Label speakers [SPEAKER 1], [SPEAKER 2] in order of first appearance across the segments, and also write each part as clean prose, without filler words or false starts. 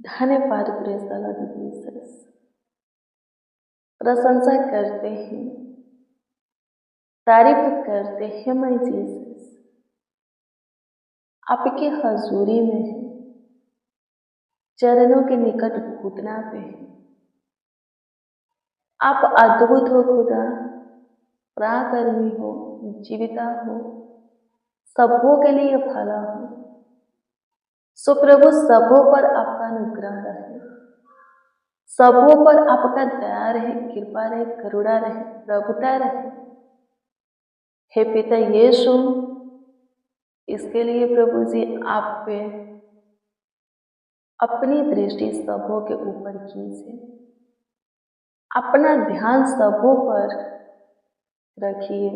[SPEAKER 1] धन्यवाद press the Lord Jesus. प्रशंसा करते हैं, तारीफ करते हैं मैं जीसस। आपके हजूरी में है, चरणों के निकट घुटना पे है। आप अद्भुत हो खुदा, पराक्रमी हो, जीविता हो, सबों के लिए भला हो। सो प्रभु सबों पर आपका अनुग्रह रहे, सबों पर आपका दया रहे, कृपा रहे, करुणा रहे, प्रभुता रहे। हे पिता यीशु, इसके लिए प्रभु जी आप पे अपनी दृष्टि सबों के ऊपर कीजिए, अपना ध्यान सबों पर रखिए।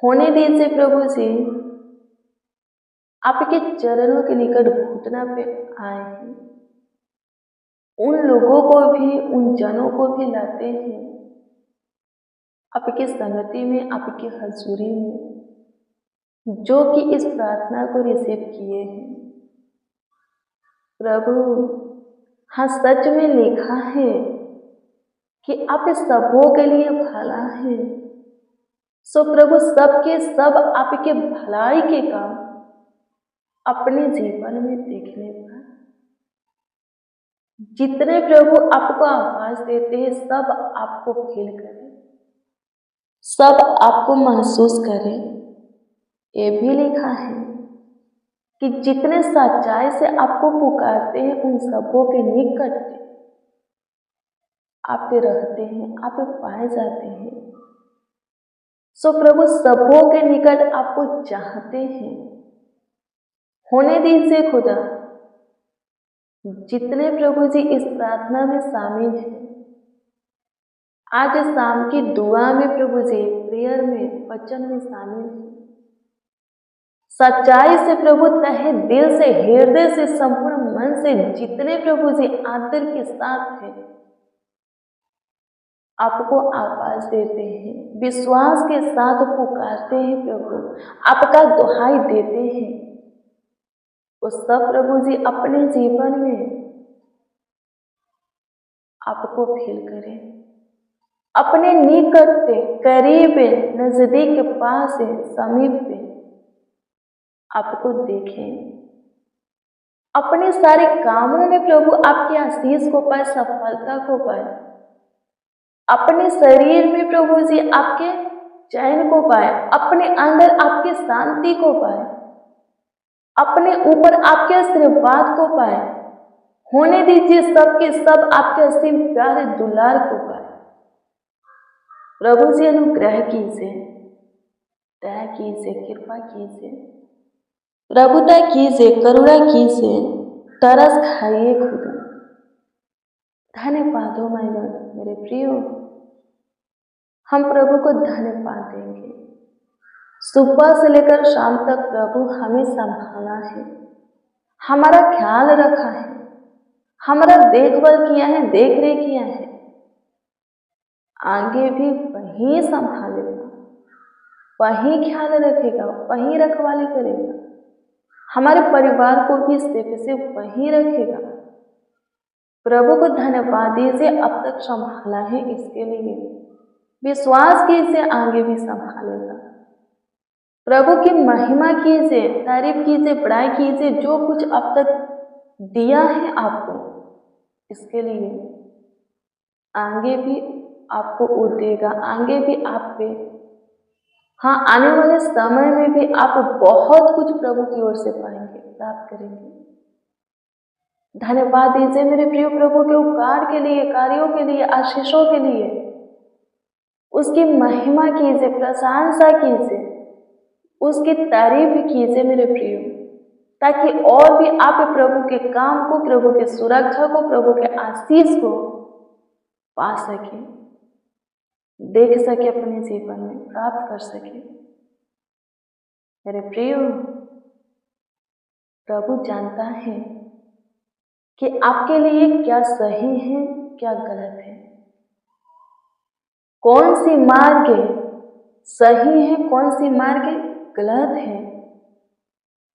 [SPEAKER 1] होने दीजिए प्रभु जी, आपके चरणों के निकट घुटना पे आए हैं। उन लोगों को भी, उन जनों को भी लाते हैं आपकी संगति में, आपकी हजूरी में, जो कि इस प्रार्थना को रिसीव किए हैं। प्रभु, हाँ, सच में लिखा है कि आप इस सबों के लिए भला है। सो प्रभु, सबके सब आपके भलाई के काम अपने जीवन में देखने पर जितने प्रभु आपको आवाज देते हैं, सब आपको फील करें, सब आपको महसूस करें। ये भी लिखा है कि जितने सच्चाई से आपको पुकारते हैं, उन सबों के निकट आप रहते हैं, आप पाए जाते हैं। सो प्रभु, सबों के निकट आपको चाहते हैं। होने दीजिए खुदा, जितने प्रभु जी इस प्रार्थना में शामिल हैं, आज शाम की दुआ में प्रभु जी, प्रेयर में, वचन में शामिल हैं, सच्चाई से प्रभु, तहे दिल से, हृदय से, संपूर्ण मन से, जितने प्रभु जी आदर के साथ हैं, आपको आवाज देते हैं, विश्वास के साथ पुकारते हैं प्रभु, आपका दुहाई देते हैं, वो सब प्रभु जी अपने जीवन में आपको फील करें, अपने निकट से, करीब, नजदीक, पास, समीप पे आपको देखें। अपने सारे कामों में प्रभु आपके आशीष को पाए, सफलता को पाए। अपने शरीर में प्रभु जी आपके चैन को पाए, अपने अंदर आपकी शांति को पाए, अपने ऊपर आपके आशीर्वाद को पाए। होने दीजिए सबके सब आपके असीम प्यारे दुलार को पाए। प्रभु जी अनुग्रह कीजिए, दया कीजिए, कृपा कीजिए, प्रभुता कीजिए, करुणा कीजिए, तरस खाइए खुदा। धन्यवाद हो माय गॉड। मेरे प्रियो, हम प्रभु को धन्यवाद देंगे। सुबह से लेकर शाम तक प्रभु हमें संभाला है, हमारा ख्याल रखा है, हमारा देखभाल किया है, देख रेख किया है। आगे भी वही संभालेगा, वही ख्याल रखेगा, वही रखवाली करेगा, हमारे परिवार को भी से वही रखेगा। प्रभु को धन्यवाद दीजिए, अब तक संभाला है, इसके लिए विश्वास कीजिए, आगे भी संभालेगा। प्रभु की महिमा कीजिए, तारीफ कीजिए, बड़ाई कीजिए, जो कुछ अब तक दिया है आपको, इसके लिए आगे भी आपको वो देगा, आगे भी आप पे, हाँ, आने वाले समय में भी आप बहुत कुछ प्रभु की ओर से पाएंगे, प्राप्त करेंगे। धन्यवाद दीजिए मेरे प्रिय प्रभु के उपकार के लिए, कार्यों के लिए, आशीषों के लिए। उसकी महिमा कीजिए, प्रशंसा कीजिए, उसकी तारीफ कीजिए मेरे प्रिय, ताकि और भी आप प्रभु के काम को, प्रभु के सुरक्षा को, प्रभु के आशीष को पा सके, देख सके, अपने जीवन में प्राप्त कर सके। मेरे प्रिय, प्रभु जानता है कि आपके लिए क्या सही है, क्या गलत है, कौन सी मार्ग सही है, कौन सी मार्ग गलत है।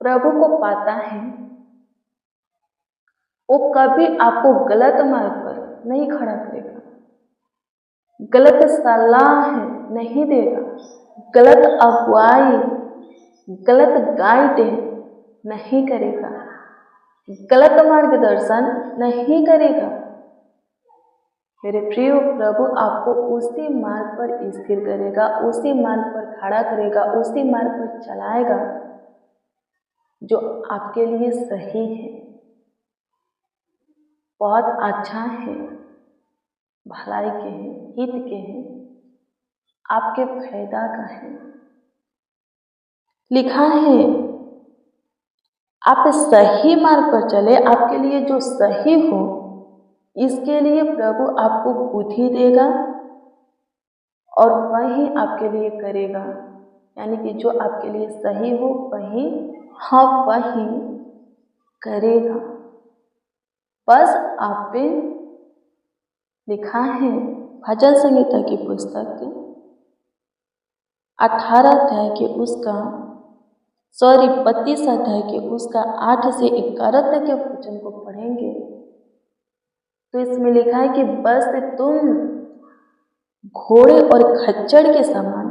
[SPEAKER 1] प्रभु को पता है। वो कभी आपको गलत मार्ग पर नहीं खड़ा करेगा, गलत सलाह नहीं देगा, गलत अगुवाई, गलत गाइड नहीं करेगा, गलत मार्गदर्शन नहीं करेगा। मेरे प्रिय प्रभु आपको उसी मार्ग पर स्थिर करेगा, उसी मार्ग पर खड़ा करेगा, उसी मार्ग पर चलाएगा जो आपके लिए सही है, बहुत अच्छा है, भलाई के हैं, हित के हैं, आपके फायदा का है। लिखा है आप सही मार्ग पर चले, आपके लिए जो सही हो, इसके लिए प्रभु आपको बुद्धि देगा और वही आपके लिए करेगा। यानी कि जो आपके लिए सही हो वही वही करेगा। बस आप पे लिखा है भजन संहिता की पुस्तक 18 अध्याय के उसका 32 अध्याय के उसका 8 से 11 तक के वचन को पढ़ेंगे तो इसमें लिखा है कि बस तुम घोड़े और खच्चर के समान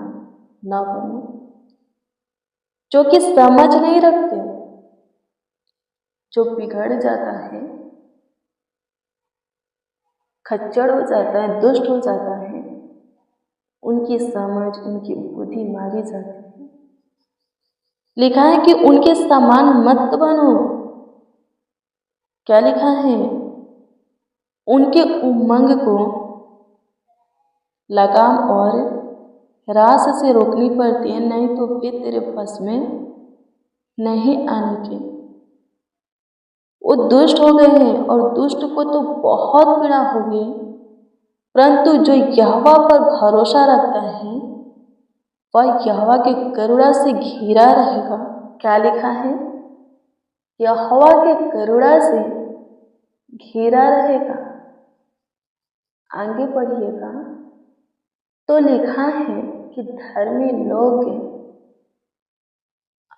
[SPEAKER 1] न बनो, जो कि समझ नहीं रखते, जो बिगड़ जाता है, खच्चर हो जाता है, दुष्ट हो जाता है, उनकी समझ, उनकी बुद्धि मारी जाती है। लिखा है कि उनके समान मत बनो। क्या लिखा है? उनके उमंग को लगाम और रास से रोकनी पड़ती है, नहीं तो वे तेरे बस में नहीं आने के। वो दुष्ट हो गए हैं और दुष्ट को तो बहुत पीड़ा होगी, परंतु जो यहोवा पर भरोसा रखता है वह यहोवा के करुणा से घिरा रहेगा। क्या लिखा है? यहोवा के करुणा से घिरा रहेगा। आगे पढ़िएगा तो लिखा है कि धर्मी लोग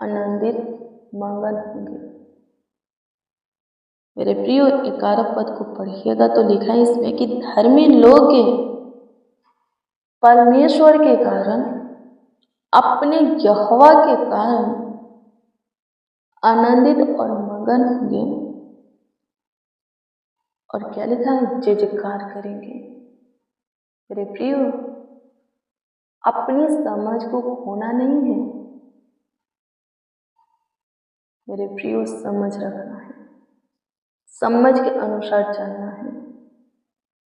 [SPEAKER 1] आनंदित मंगल होंगे। मेरे प्रिय 11 पद को पढ़िएगा तो लिखा है इसमें कि धर्मी लोग परमेश्वर के कारण, अपने यहोवा के कारण आनंदित और मगन होंगे। और क्या लिखा है? जय जयकार करेंगे। मेरे प्रिय, अपनी समझ को खोना नहीं है। मेरे प्रिय, समझ रखना है, समझ के अनुसार चलना है,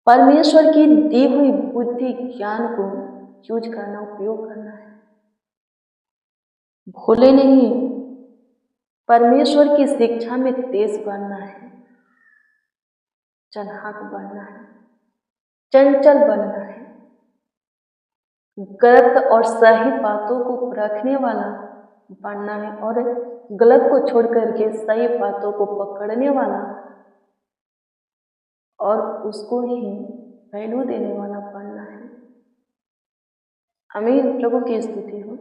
[SPEAKER 1] परमेश्वर की दी हुई बुद्धि ज्ञान को यूज करना, उपयोग करना है। भूले नहीं, परमेश्वर की शिक्षा में तेज बनना है, चन्हाक बनना है, चंचल बनना है, गलत और सही बातों को रखने वाला बनना है और गलत को छोड़ करके सही बातों को पकड़ने वाला और उसको ही वैल्यू देने वाला बनना है। आमीन। प्रभु की स्तुति हो।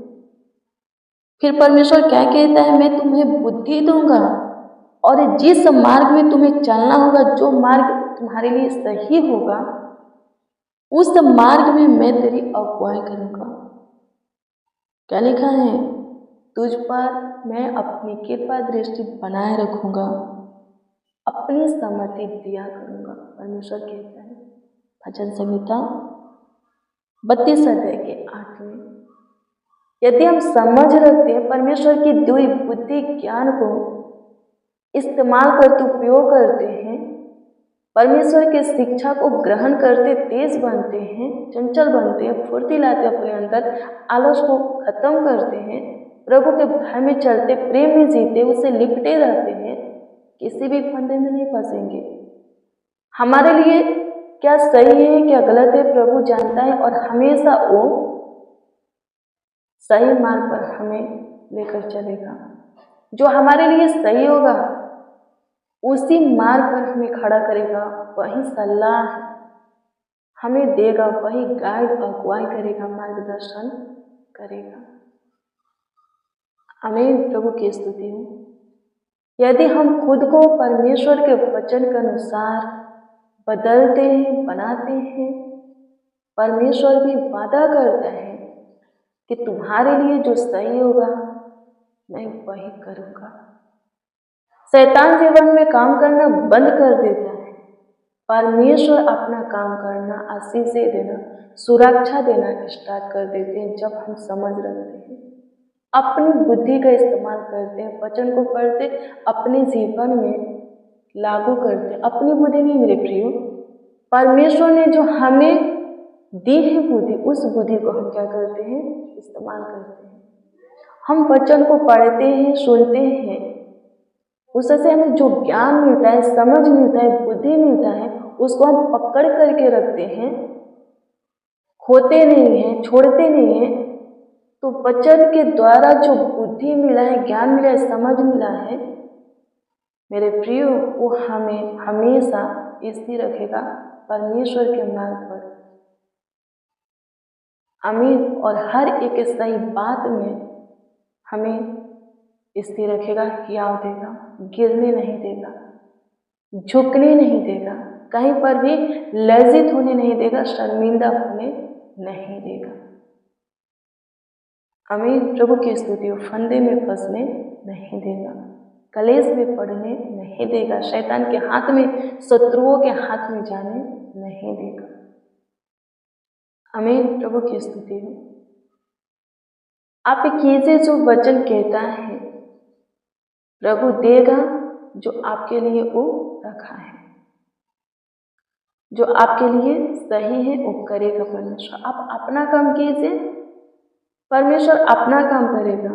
[SPEAKER 1] फिर परमेश्वर क्या कहता है? मैं तुम्हें बुद्धि दूंगा और जिस मार्ग में तुम्हें चलना होगा, जो मार्ग तुम्हारे लिए सही होगा, उस मार्ग में मैं तेरी अगुवाई करूंगा। क्या लिखा है? तुझ पर मैं अपनी कृपा दृष्टि बनाए रखूंगा, अपनी सम्मति दिया करूंगा। परमेश्वर कहता है भजन संहिता 32 अध्याय के 8 में। यदि हम समझ रखते हैं, परमेश्वर की दी हुई बुद्धि ज्ञान को इस्तेमाल करते, उपयोग करते हैं, परमेश्वर के शिक्षा को ग्रहण करते, तेज बनते हैं, चंचल बनते हैं, फुर्ती लाते अपने अंदर, आलस को खत्म करते हैं, प्रभु के भय में चलते, प्रेम में जीते, उससे लिपटे रहते हैं, किसी भी फंदे में नहीं फंसेंगे। हमारे लिए क्या सही है क्या गलत है प्रभु जानता है और हमेशा वो सही मार्ग पर हमें लेकर चलेगा। जो हमारे लिए सही होगा उसी मार्ग पर हमें खड़ा करेगा, वही सलाह हमें देगा, वही गाइड अगुवाई करेगा, मार्गदर्शन करेगा। आमीन। प्रभु की स्तुति हो। यदि हम खुद को परमेश्वर के वचन के अनुसार बदलते हैं, बनाते हैं, परमेश्वर भी वादा करता है कि तुम्हारे लिए जो सही होगा मैं वही करूँगा। शैतान जीवन में काम करना बंद कर देता है, परमेश्वर अपना काम करना, आशीषें देना, सुरक्षा देना स्टार्ट कर देते हैं जब हम समझ रखते हैं, अपनी बुद्धि का इस्तेमाल करते हैं, वचन को पढ़ते, अपने जीवन में लागू करते हैं। अपनी बुद्धि नहीं मेरे प्रियो, परमेश्वर ने जो हमें दी है बुद्धि, उस बुद्धि को हम क्या करते हैं, इस्तेमाल करते हैं। हम वचन को पढ़ते हैं, सुनते हैं, उससे हमें जो ज्ञान मिलता है, समझ मिलता है, बुद्धि मिलता है, उसको हम पकड़ करके रखते हैं, खोते नहीं हैं, छोड़ते नहीं हैं। तो वचन के द्वारा जो बुद्धि मिला है, ज्ञान मिला है, समझ मिला है मेरे प्रियो, वो हमें हमेशा स्थिर रखेगा परमेश्वर के मार्ग पर। आमीन। और हर एक सही बात में हमें स्थिर रखेगा, हियाव देगा, गिरने नहीं देगा, झुकने नहीं देगा, कहीं पर भी लज्जित होने नहीं देगा, शर्मिंदा होने नहीं देगा। आमीन। प्रभु की स्तुति हो। फंदे में फंसने नहीं देगा, कलेश में पड़ने नहीं देगा, शैतान के हाथ में, शत्रुओं के हाथ में जाने नहीं देगा। आमीन। प्रभु की स्तुति हो। आप कीजिए जो वचन कहता है, प्रभु देगा जो आपके लिए वो रखा है, जो आपके लिए सही है वो करेगा परमेश्वर। आप अपना काम कीजिए, परमेश्वर अपना काम करेगा।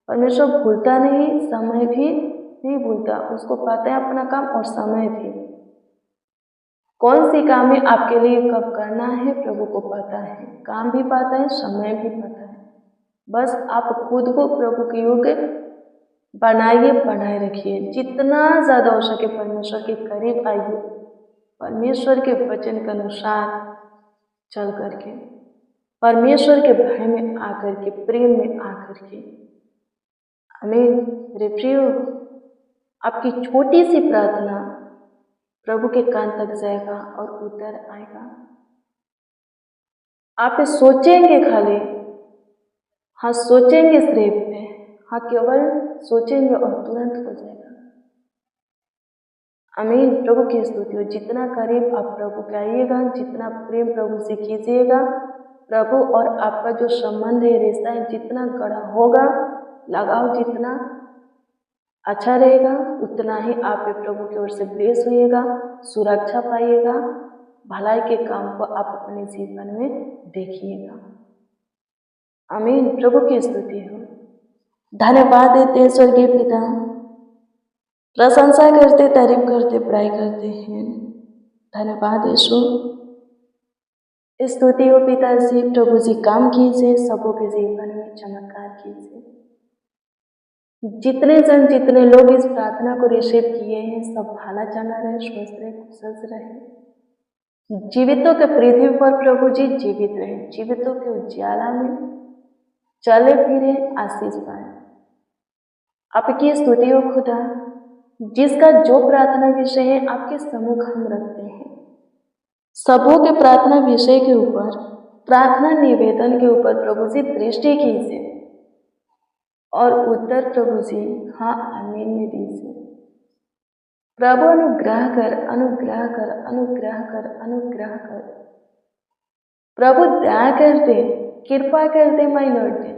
[SPEAKER 1] परमेश्वर भूलता नहीं, समय भी नहीं भूलता, उसको पता है अपना काम और समय भी। कौन सी काम है आपके लिए कब करना है प्रभु को पता है, काम भी पता है, समय भी पता है। बस आप खुद को प्रभु के योग्य बनाइए, बनाए रखिए, जितना ज़्यादा हो सके परमेश्वर के करीब आइए, परमेश्वर के वचन के अनुसार चल करके, परमेश्वर के भय में आकर के, प्रेम में आकर के। आमीन। मेरे प्रियो, आपकी छोटी सी प्रार्थना प्रभु के कान तक जाएगा और उत्तर आएगा। आप सोचेंगे खाली, हाँ सोचेंगे सिर्फ पे, हाँ केवल सोचेंगे और तुरंत हो जाएगा। आमीन। प्रभु की स्तुति हो। जितना करीब आप प्रभु के आइएगा, जितना प्रेम प्रभु से कीजिएगा, प्रभु और आपका जो संबंध है, रिश्ता है, जितना गढ़ा होगा, लगाव जितना अच्छा रहेगा, उतना ही आप प्रभु की ओर से ब्लेस होइएगा, सुरक्षा पाइएगा, भलाई के काम को आप अपने जीवन में देखिएगा। आमीन। प्रभु की स्तुति हो। धन्यवाद देते स्वर्गीय पिता, प्रशंसा करते, तारीफ करते, बड़ाई करते हैं। धन्यवाद यीशु। स्तुति हो पिताजी। प्रभु जी काम कीजिए, सबों के जीवन में चमत्कार कीजिए। जितने लोग इस प्रार्थना को रिसीव किए हैं, सब भला चला रहे, स्वस्थ रहे, कुशल रहे, जीवितों के पृथ्वी पर प्रभु जी जीवित रहे, जीवितों के उज्याला में चले फिरे, आशीष पाए। आपकी स्तुति हो खुदा। जिसका जो प्रार्थना विषय है आपके सम्मुख हम रखते हैं, सबों के प्रार्थना विषय के ऊपर, प्रार्थना निवेदन के ऊपर प्रभु जी दृष्टि कीजिए और उत्तर प्रभु जी हाँ आमीन में दीजिए। प्रभु अनुग्रह कर, अनुग्रह कर, अनुग्रह कर, अनुग्रह कर। प्रभु दया कर दे, कृपा कर दे, माय लॉर्ड दे।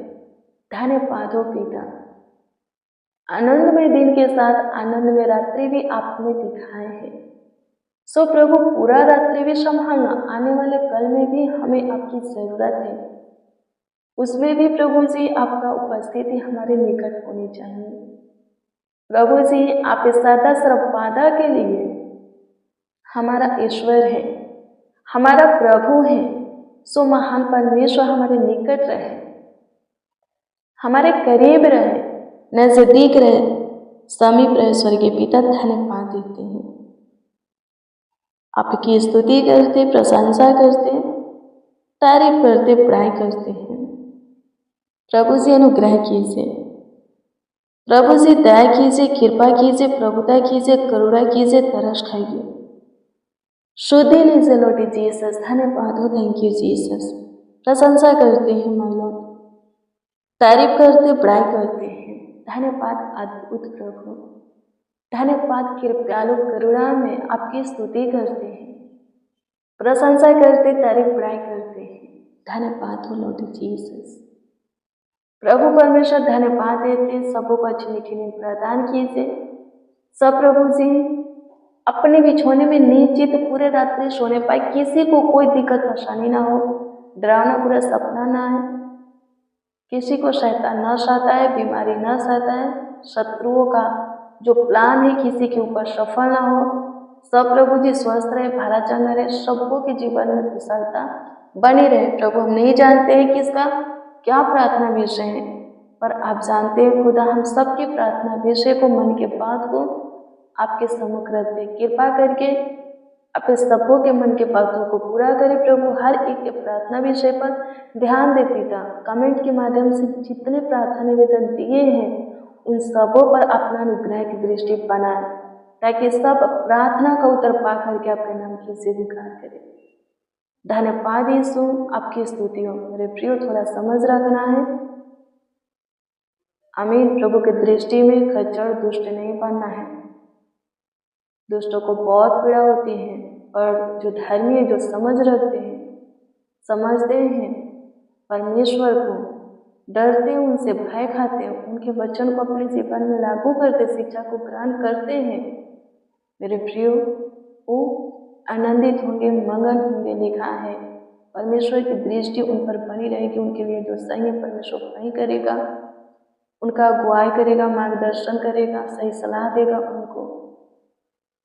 [SPEAKER 1] धन्यवाद हो पिता। आनंदमय दिन के साथ आनंदमय रात्रि भी आपने दिखाए हैं। सो प्रभु पूरा रात्रि भी संभालना, आने वाले कल में भी हमें आपकी जरूरत है, उसमें भी प्रभु जी आपका उपस्थिति हमारे निकट होनी चाहिए। प्रभु जी आप सदा सर्वदा के लिए हमारा ईश्वर है, हमारा प्रभु है। सो महान परमेश्वर हमारे निकट रहे, हमारे करीब रहे, नजदीक रहे, समीप रहे। स्वर्गीय पिता धन्यवाद देते हैं, आपकी स्तुति करते, प्रशंसा करते, तारीफ करते, बड़ाई करते हैं। प्रभु जी अनुग्रह कीजिए, प्रभु से दया कीजिए, कृपा कीजिए, प्रभुता कीजिए, करुणा कीजिए, तरस खाइए। शुद्धि लीजिए लॉर्ड जीसस। धन्यवाद हो, थैंक यू जीसस। प्रशंसा करते हैं माय लॉर्ड, तारीफ करते, बड़ाई करते हैं। धन्यवाद अद्भुत प्रभु, धन्यवाद कृपालु करुणा में आपकी स्तुति करते हैं, प्रशंसा करते, तारीफ बड़ाई करते हैं। धन्यवाद हो लॉर्ड जीसस। प्रभु परमेश्वर धन्यवाद देते, सबों को अच्छी मीठी नींद प्रदान कीजिए। सब प्रभु जी अपने बिछोने में निश्चित पूरे रात्रि सोने पाए, किसी को कोई दिक्कत परेशानी ना हो, डरावना बुरा सपना ना है, किसी को शैतान न सताए, बीमारी न सताए, शत्रुओं का जो प्लान है किसी के ऊपर सफल ना हो। सब प्रभु जी स्वस्थ रहे, भला चंगा रहे, सबको के जीवन में कुशलता बनी रहे। प्रभु हम नहीं जानते हैं किसका क्या प्रार्थना विषय है, पर आप जानते हैं खुदा। हम सबकी प्रार्थना विषय को, मन के बात को आपके सम्मुख रखते, कृपा करके अपने सबों के मन के बातों को पूरा करे। प्रभु हर एक के प्रार्थना विषय पर ध्यान दे पिता। कमेंट के माध्यम से जितने प्रार्थना निवेदन दिए हैं उन सबों पर अपना अनुग्रह की दृष्टि बनाए, ताकि सब प्रार्थना का उत्तर पा करके आपके नाम की स्वीकार करें। धन्यवाद यीशु, आपकी स्तुति हो। मेरे प्रियो थोड़ा समझ रखना है, आमीन। प्रभु की दृष्टि में खच्चर दुष्ट नहीं बनना है। दुष्टों को बहुत पीड़ा होती है, और जो धर्मी है, जो समझ रखते हैं, समझते हैं परमेश्वर को, डरते हैं, उनसे भय खाते हैं, उनके वचन को अपने जीवन में लागू करते, शिक्षा को ग्रहण करते हैं, मेरे प्रियो वो आनंदित होंगे, मगन होंगे। लिखा है परमेश्वर की दृष्टि उन पर बनी रहेगी। उनके लिए जो सही है परमेश्वर वही करेगा, उनका अगुवाई करेगा, मार्गदर्शन करेगा, सही सलाह देगा उनको,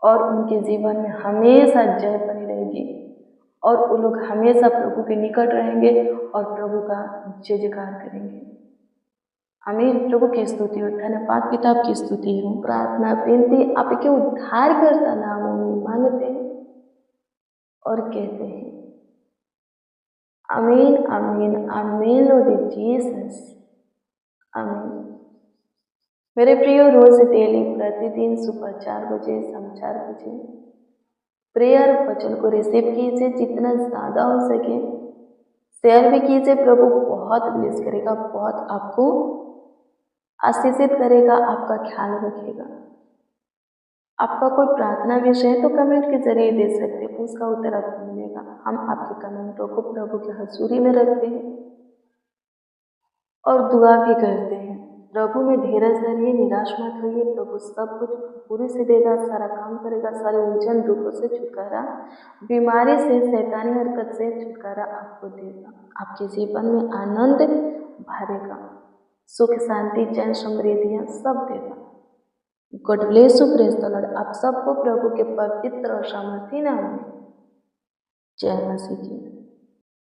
[SPEAKER 1] और उनके जीवन में हमेशा जय बनी रहेगी, और वो लोग हमेशा प्रभु के निकट रहेंगे और प्रभु का जय जयकार करेंगे। आमीन। प्रभु की स्तुति हो। धन्यवाद पिता, आपकी स्तुति हो। प्रार्थना विनती आपके उद्धारकर्ता नामों में मांगते हैं और कहते हैं आमीन, आमीन, आमीन लॉर्ड जीसस, आमीन। मेरे प्रियो, रोज डेली प्रतिदिन सुबह 4 बजे, शाम 4 बजे प्रेयर वचन को रिसीव कीजिए, जितना ज़्यादा हो सके शेयर भी कीजिए। प्रभु बहुत ब्लेस करेगा, बहुत आपको आशीषित करेगा, आपका ख्याल रखेगा। आपका कोई प्रार्थना विषय है तो कमेंट के जरिए दे सकते हैं, उसका उत्तर आपको मिलेगा। हम आपके कमेंटों को प्रभु की हजूरी में रखते हैं और दुआ भी करते हैं। प्रभु में धीरज धरिए, निराश मत होइए। प्रभु सब कुछ पूरी से देगा, सारा काम करेगा, सारे उलझन दुखों से छुटकारा, बीमारी से, शैतानी हरकत से छुटकारा आपको देगा। आपके जीवन में आनंद भरेगा, सुख, शांति, चैन, समृद्धियाँ सब देगा। God bless you, praise the Lord. आप सबको प्रभु के पवित्र और सामर्थी नाम में जय मसीह की।